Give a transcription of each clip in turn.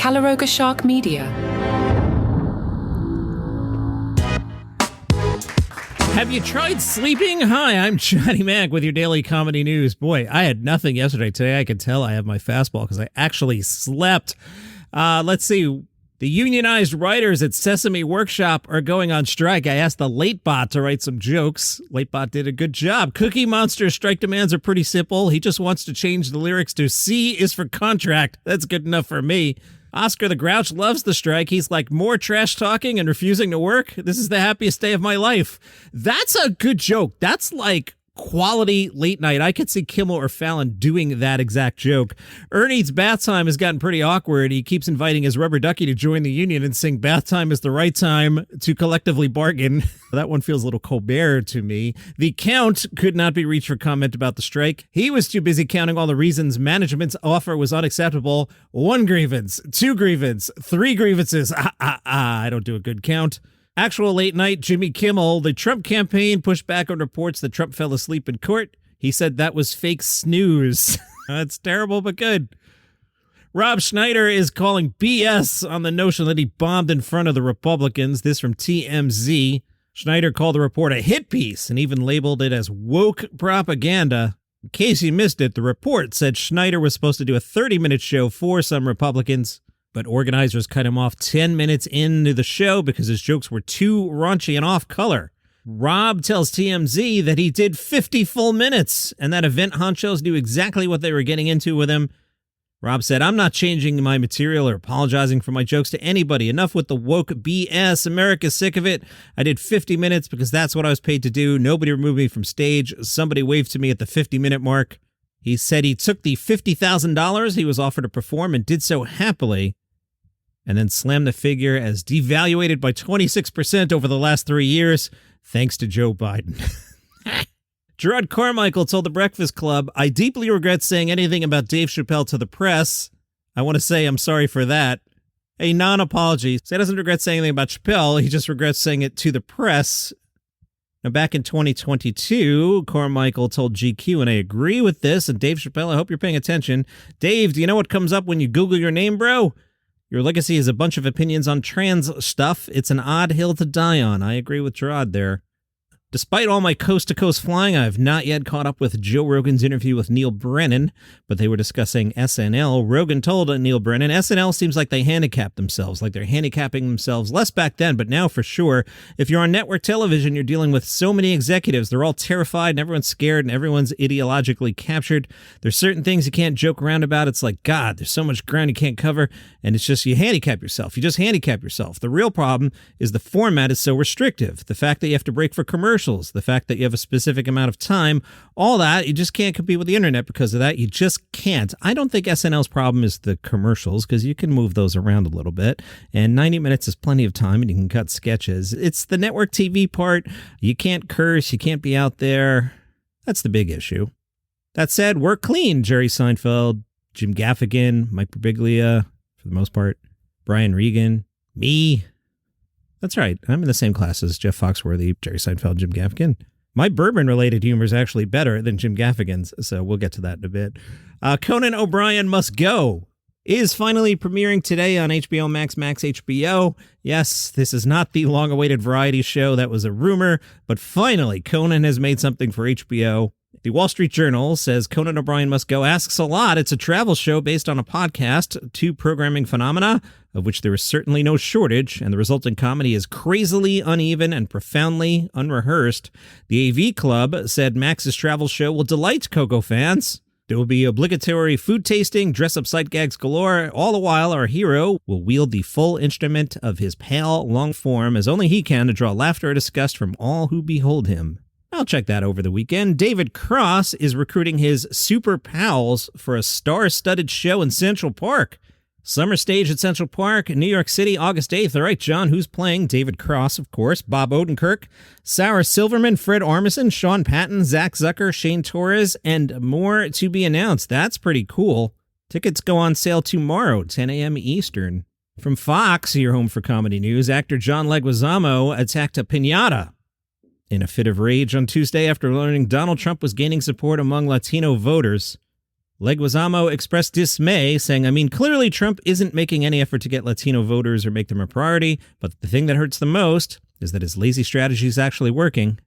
Calaroga Shark Media. Have you tried sleeping? Hi, I'm Johnny Mac with your daily comedy news. Boy, I had nothing yesterday. Today I could tell I have my fastball because I actually slept. Let's see. The unionized writers at Sesame Workshop are going on strike. I asked the LateBot to write some jokes. LateBot did a good job. Cookie Monster's strike demands are pretty simple. He just wants to change the lyrics to C is for contract. That's good enough for me. Oscar the Grouch loves the strike. He's like, more trash talking and refusing to work. This is the happiest day of my life. That's a good joke. That's like quality late night. I could see Kimmel or Fallon doing that exact joke. Ernie's bath time has gotten pretty awkward. He keeps inviting his rubber ducky to join the union and sing bath time is the right time to collectively bargain. That one feels a little Colbert to me. The Count could not be reached for comment about the strike. He was too busy counting all the reasons management's offer was unacceptable. 1 grievance, 2 grievance, 3 grievances. I don't do a good count. Actual late night, Jimmy Kimmel. The Trump campaign pushed back on reports that Trump fell asleep in court. He said that was fake snooze. That's terrible, but good. Rob Schneider is calling BS on the notion that he bombed in front of the Republicans. This from TMZ. Schneider called the report a hit piece and even labeled it as woke propaganda. In case you missed it, the report said Schneider was supposed to do a 30-minute show for some Republicans, but organizers cut him off 10 minutes into the show because his jokes were too raunchy and off color. Rob tells TMZ that he did 50 full minutes and that event honchos knew exactly what they were getting into with him. Rob said, I'm not changing my material or apologizing for my jokes to anybody. Enough with the woke BS. America's sick of it. I did 50 minutes because that's what I was paid to do. Nobody removed me from stage. Somebody waved to me at the 50-minute mark. He said he took the $50,000 he was offered to perform and did so happily, and then slammed the figure as devaluated by 26% over the last 3 years, thanks to Joe Biden. Jerrod Carmichael told The Breakfast Club, I deeply regret saying anything about Dave Chappelle to the press. I want to say I'm sorry for that. A non-apology. So he doesn't regret saying anything about Chappelle. He just regrets saying it to the press. Now, back in 2022, Carmichael told GQ, and I agree with this, and Dave Chappelle, I hope you're paying attention. Dave, do you know what comes up when you Google your name, bro? Your legacy is a bunch of opinions on trans stuff. It's an odd hill to die on. I agree with Jerrod there. Despite all my coast-to-coast flying, I have not yet caught up with Joe Rogan's interview with Neil Brennan, but they were discussing SNL. Rogan told Neil Brennan, SNL seems like they handicap themselves, like they're handicapping themselves less back then, but now for sure. If you're on network television, you're dealing with so many executives. They're all terrified, and everyone's scared, and everyone's ideologically captured. There's certain things you can't joke around about. It's like, God, there's so much ground you can't cover, and it's just you handicap yourself. You just handicap yourself. The real problem is the format is so restrictive. The fact that you have to break for commercials, the fact that you have a specific amount of time, all that, you just can't compete with the internet because of that. You just can't. I don't think SNL's problem is the commercials because you can move those around a little bit, and 90 minutes is plenty of time and you can cut sketches. It's the network TV part. You can't curse. You can't be out there. That's the big issue. That said, we're clean. Jerry Seinfeld, Jim Gaffigan, Mike Birbiglia, for the most part, Brian Regan, me. That's right. I'm in the same class as Jeff Foxworthy, Jerry Seinfeld, Jim Gaffigan. My bourbon-related humor is actually better than Jim Gaffigan's, so we'll get to that in a bit. Conan O'Brien Must Go is finally premiering today on HBO Max HBO. Yes, this is not the long-awaited variety show that was a rumor, but finally Conan has made something for HBO. The Wall Street Journal says Conan O'Brien Must Go asks a lot. It's a travel show based on a podcast, 2 programming phenomena, of which there is certainly no shortage, and the resulting comedy is crazily uneven and profoundly unrehearsed. The AV Club said Max's travel show will delight Coco fans. There will be obligatory food tasting, dress-up sight gags galore. All the while, our hero will wield the full instrument of his pale, long form as only he can to draw laughter or disgust from all who behold him. I'll check that over the weekend. David Cross is recruiting his super pals for a star-studded show in Central Park. Summer stage at Central Park, New York City, August 8th. All right, John, who's playing? David Cross, of course, Bob Odenkirk, Sarah Silverman, Fred Armisen, Sean Patton, Zach Zucker, Shane Torres, and more to be announced. That's pretty cool. Tickets go on sale tomorrow, 10 a.m. Eastern. From Fox, your home for comedy news, actor John Leguizamo attacked a piñata in a fit of rage on Tuesday after learning Donald Trump was gaining support among Latino voters. Leguizamo expressed dismay, saying, I mean, clearly Trump isn't making any effort to get Latino voters or make them a priority, but the thing that hurts the most is that his lazy strategy is actually working.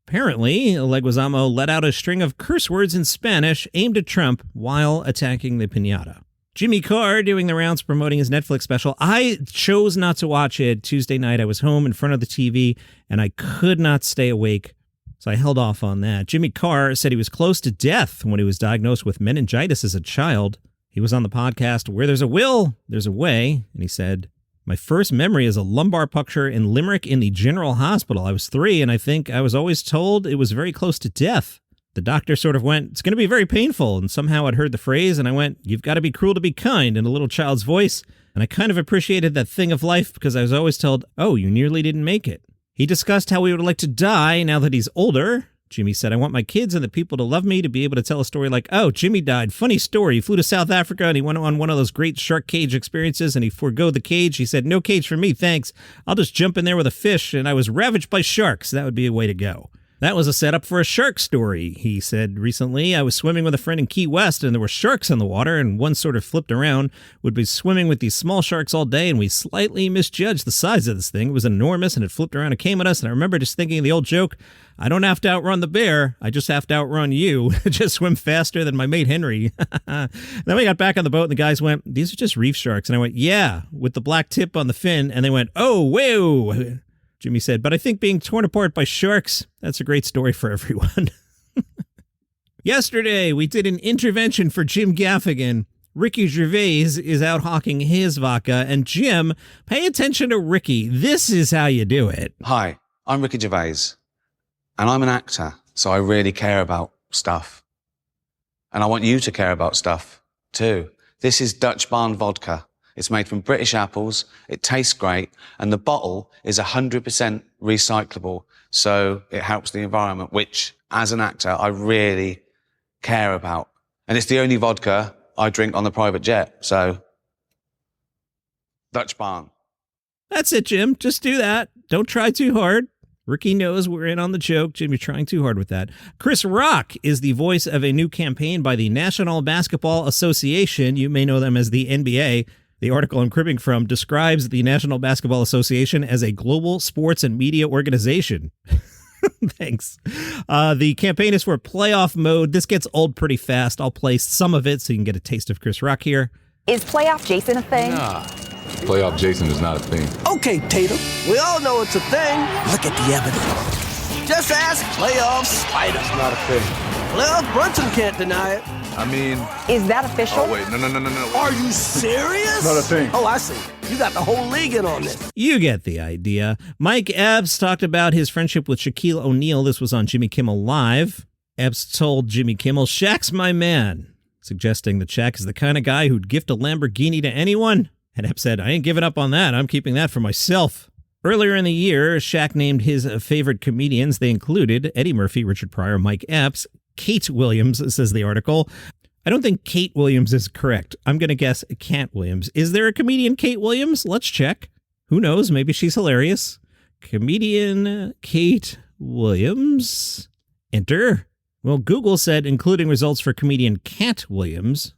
Apparently, Leguizamo let out a string of curse words in Spanish aimed at Trump while attacking the Piñata. Jimmy Carr doing the rounds promoting his Netflix special. I chose not to watch it Tuesday night. I was home in front of the TV, and I could not stay awake, so I held off on that. Jimmy Carr said he was close to death when he was diagnosed with meningitis as a child. He was on the podcast Where There's a Will, There's a Way, and he said, my first memory is a lumbar puncture in Limerick in the General Hospital. I was 3, and I think I was always told it was very close to death. The doctor sort of went, it's going to be very painful, and somehow I'd heard the phrase, and I went, you've got to be cruel to be kind, in a little child's voice, and I kind of appreciated that thing of life because I was always told, oh, you nearly didn't make it. He discussed how he would like to die now that he's older. Jimmy said, I want my kids and the people to love me to be able to tell a story like, oh, Jimmy died. Funny story. He flew to South Africa and he went on one of those great shark cage experiences and he forgo the cage. He said, no cage for me, thanks. I'll just jump in there with a fish and I was ravaged by sharks. That would be a way to go. That was a setup for a shark story, he said recently. I was swimming with a friend in Key West, and there were sharks in the water, and one sort of flipped around, would be swimming with these small sharks all day, and we slightly misjudged the size of this thing. It was enormous, and it flipped around and came at us, and I remember just thinking of the old joke, I don't have to outrun the bear, I just have to outrun you. Just swim faster than my mate Henry. Then we got back on the boat, and the guys went, these are just reef sharks. And I went, yeah, with the black tip on the fin, and they went, oh, whoa. Jimmy said, but I think being torn apart by sharks, that's a great story for everyone. Yesterday, we did an intervention for Jim Gaffigan. Ricky Gervais is out hawking his vodka. And Jim, pay attention to Ricky. This is how you do it. Hi, I'm Ricky Gervais. And I'm an actor, so I really care about stuff. And I want you to care about stuff, too. This is Dutch Barn vodka. It's made from British apples, it tastes great, and the bottle is 100% recyclable, so it helps the environment, which, as an actor, I really care about. And it's the only vodka I drink on the private jet, so Dutch Barn. That's it, Jim. Just do that. Don't try too hard. Ricky knows we're in on the joke. Jim, you're trying too hard with that. Chris Rock is the voice of a new campaign by the National Basketball Association. You may know them as the NBA. The article I'm cribbing from describes the National Basketball Association as a global sports and media organization. Thanks. The campaign is for playoff mode. This gets old pretty fast. I'll play some of it so you can get a taste of Chris Rock here. Is playoff Jason a thing? Nah, playoff Jason is not a thing. Okay, Tatum, we all know it's a thing. Look at the evidence. Just ask playoff Spider. It's not a thing. Playoff Brunson can't deny it. I mean... Is that official? Oh, wait, no. Are you serious? Not a thing. Oh, I see. You got the whole league in on this. You get the idea. Mike Epps talked about his friendship with Shaquille O'Neal. This was on Jimmy Kimmel Live. Epps told Jimmy Kimmel, Shaq's my man, suggesting that Shaq is the kind of guy who'd gift a Lamborghini to anyone. And Epps said, I ain't giving up on that. I'm keeping that for myself. Earlier in the year, Shaq named his favorite comedians. They included Eddie Murphy, Richard Pryor, Mike Epps, Kate Williams, says the article. I don't think Kate Williams is correct. I'm going to guess Katt Williams. Is there a comedian Kate Williams? Let's check. Who knows? Maybe she's hilarious. Comedian Kate Williams. Enter. Well, Google said including results for comedian Katt Williams,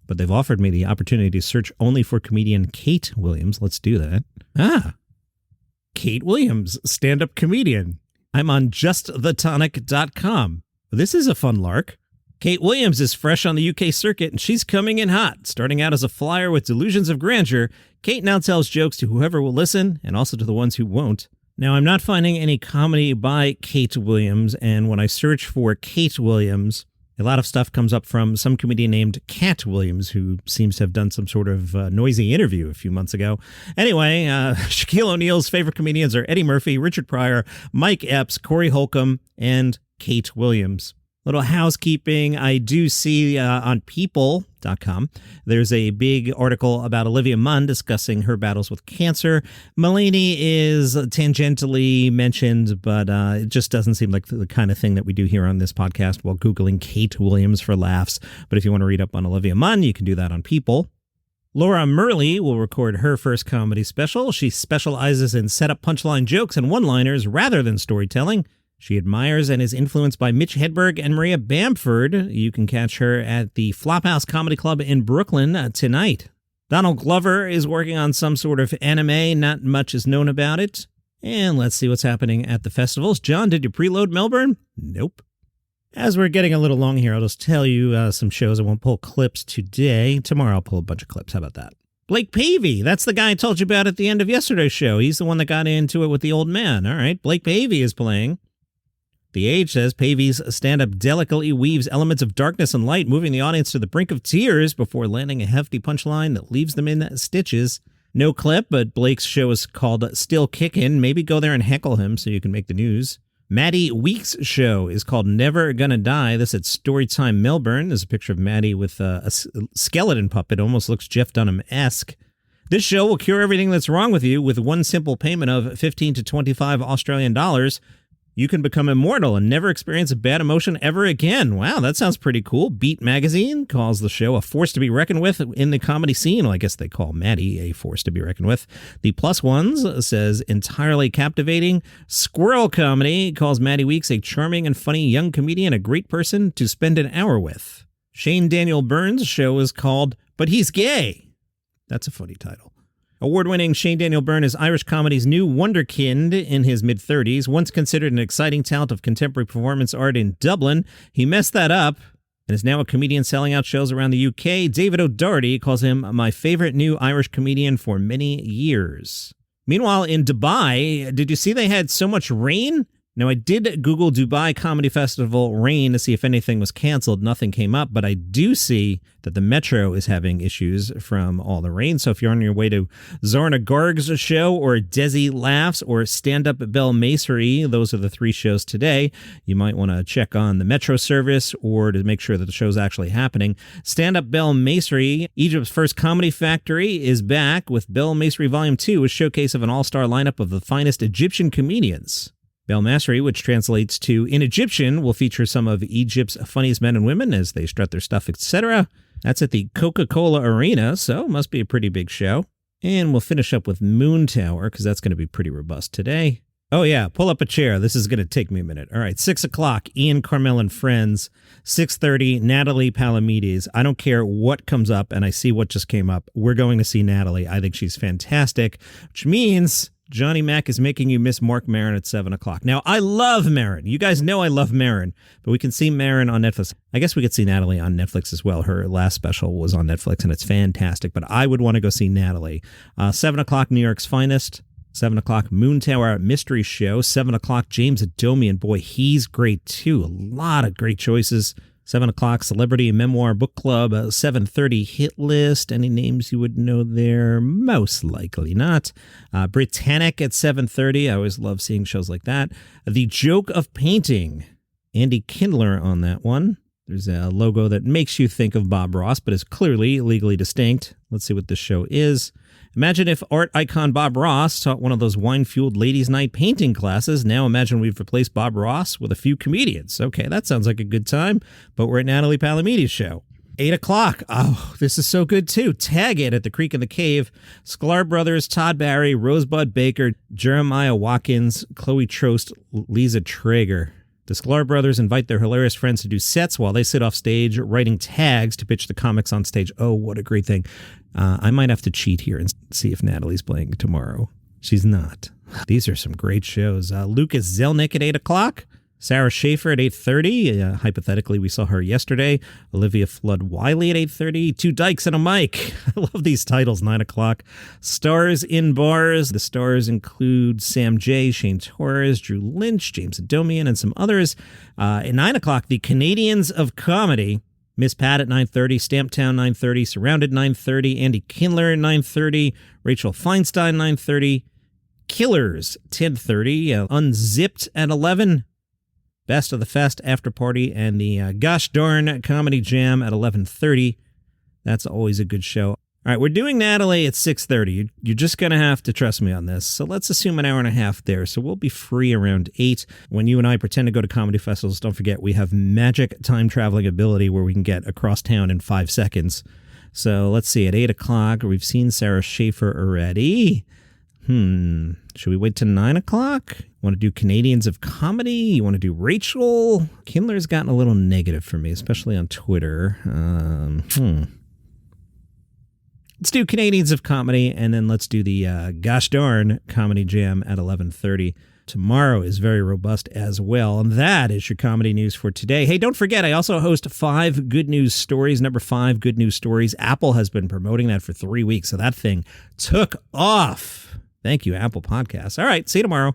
but they've offered me the opportunity to search only for comedian Kate Williams. Let's do that. Kate Williams, stand-up comedian. I'm on justthetonic.com. This is a fun lark. Kate Williams is fresh on the UK circuit, and she's coming in hot. Starting out as a flyer with delusions of grandeur, Kate now tells jokes to whoever will listen, and also to the ones who won't. Now, I'm not finding any comedy by Kate Williams, and when I search for Kate Williams, a lot of stuff comes up from some comedian named Katt Williams, who seems to have done some sort of noisy interview a few months ago. Anyway, Shaquille O'Neal's favorite comedians are Eddie Murphy, Richard Pryor, Mike Epps, Corey Holcomb, and Kate Williams. Little housekeeping. I do see on people.com, there's a big article about Olivia Munn discussing her battles with cancer. Mulaney is tangentially mentioned, but it just doesn't seem like the kind of thing that we do here on this podcast while Googling Kate Williams for laughs. But if you want to read up on Olivia Munn, you can do that on People. Laura Murley will record her first comedy special. She specializes in setup punchline jokes and one-liners rather than storytelling. She admires and is influenced by Mitch Hedberg and Maria Bamford. You can catch her at the Flophouse Comedy Club in Brooklyn tonight. Donald Glover is working on some sort of anime. Not much is known about it. And let's see what's happening at the festivals. John, did you preload Melbourne? Nope. As we're getting a little long here, I'll just tell you some shows. I won't pull clips today. Tomorrow I'll pull a bunch of clips. How about that? Blake Pavey. That's the guy I told you about at the end of yesterday's show. He's the one that got into it with the old man. All right. Blake Pavey is playing. The Age says Pavey's stand-up delicately weaves elements of darkness and light, moving the audience to the brink of tears before landing a hefty punchline that leaves them in stitches. No clip, but Blake's show is called Still Kickin'. Maybe go there and heckle him so you can make the news. Maddie Weeks' show is called Never Gonna Die. This at Storytime Melbourne. There's a picture of Maddie with a skeleton puppet. Almost looks Jeff Dunham-esque. This show will cure everything that's wrong with you with one simple payment of 15 to 25 Australian dollars. You can become immortal and never experience a bad emotion ever again. Wow, that sounds pretty cool. Beat Magazine calls the show a force to be reckoned with in the comedy scene. Well, I guess they call Maddie a force to be reckoned with. The Plus Ones says entirely captivating. Squirrel Comedy calls Maddie Weeks a charming and funny young comedian, a great person to spend an hour with. Shane Daniel Burns' show is called But He's Gay. That's a funny title. Award-winning Shane Daniel Byrne is Irish comedy's new wonderkind in his mid-30s. Once considered an exciting talent of contemporary performance art in Dublin, he messed that up and is now a comedian selling out shows around the UK. David O'Doherty calls him my favorite new Irish comedian for many years. Meanwhile, in Dubai, did you see they had so much rain? Now, I did Google Dubai Comedy Festival rain to see if anything was canceled. Nothing came up, but I do see that the Metro is having issues from all the rain. So if you're on your way to Zarna Garg's show or Desi Laughs or Stand Up Bell Macery, those are the three shows today, you might want to check on the Metro service or to make sure that the show's actually happening. Stand Up Bell Macery, Egypt's first comedy factory, is back with Bell Macery Volume 2, a showcase of an all-star lineup of the finest Egyptian comedians. Bel Masri, which translates to in Egyptian, will feature some of Egypt's funniest men and women as they strut their stuff, etc. That's at the Coca-Cola Arena, so must be a pretty big show. And we'll finish up with Moon Tower, because that's going to be pretty robust today. Oh yeah, pull up a chair. This is going to take me a minute. All right, 6 o'clock, Ian Carmel and Friends. 6:30, Natalie Palamides. I don't care what comes up, and I see what just came up. We're going to see Natalie. I think she's fantastic, which means Johnny Mac is making you miss Marc Maron at 7 o'clock. Now, I love Maron. You guys know I love Maron, but we can see Maron on Netflix. I guess we could see Natalie on Netflix as well. Her last special was on Netflix, and it's fantastic, but I would want to go see Natalie. 7 o'clock, New York's Finest. 7 o'clock, Moon Tower Mystery Show. 7 o'clock, James Adomian. Boy, he's great, too. A lot of great choices. 7 o'clock, Celebrity Memoir Book Club. 7:30, Hit List. Any names you would know there? Most likely not. Britannic at 7:30. I always love seeing shows like that. The Joke of Painting. Andy Kindler on that one. There's a logo that makes you think of Bob Ross, but is clearly legally distinct. Let's see what this show is. Imagine if art icon Bob Ross taught one of those wine-fueled ladies' night painting classes. Now imagine we've replaced Bob Ross with a few comedians. Okay, that sounds like a good time, but we're at Natalie Palamides' show. 8 o'clock. Oh, this is so good, too. Tag It at the Creek in the Cave. Sklar Brothers, Todd Barry, Rosebud Baker, Jeremiah Watkins, Chloe Trost, Lisa Traeger. The Sklar Brothers invite their hilarious friends to do sets while they sit off stage writing tags to pitch the comics on stage. Oh, what a great thing. I might have to cheat here and see if Natalie's playing tomorrow. She's not. These are some great shows. Lucas Zelnick at 8 o'clock. Sarah Schaefer at 8:30. Hypothetically, we saw her yesterday. Olivia Flood-Wiley at 8:30. Two Dykes and a Mic. I love these titles. 9 o'clock. Stars in Bars. The stars include Sam J., Shane Torres, Drew Lynch, James Adomian, and some others. At 9 o'clock, The Canadians of Comedy. Miss Pat at 9:30, Stamptown 9:30, Surrounded 9:30, Andy Kindler at 9:30, Rachel Feinstein 9:30, Killers 10:30, Unzipped at 11, Best of the Fest After Party, and the Gosh Darn Comedy Jam at 11:30. That's always a good show. All right, we're doing Natalie at 6:30. You're just going to have to trust me on this. So let's assume an hour and a half there. So we'll be free around 8. When you and I pretend to go to comedy festivals, don't forget we have magic time traveling ability where we can get across town in 5 seconds. So let's see, at 8 o'clock, we've seen Sarah Schaefer already. Should we wait till 9 o'clock? Want to do Canadians of Comedy? You want to do Rachel? Kindler's gotten a little negative for me, especially on Twitter. Let's do Canadians of Comedy, and then let's do the Gosh Darn Comedy Jam at 11:30. Tomorrow is very robust as well. And that is your comedy news for today. Hey, don't forget, I also host 5 Good News Stories, number 5 Good News Stories. Apple has been promoting that for 3 weeks, so that thing took off. Thank you, Apple Podcasts. All right, see you tomorrow.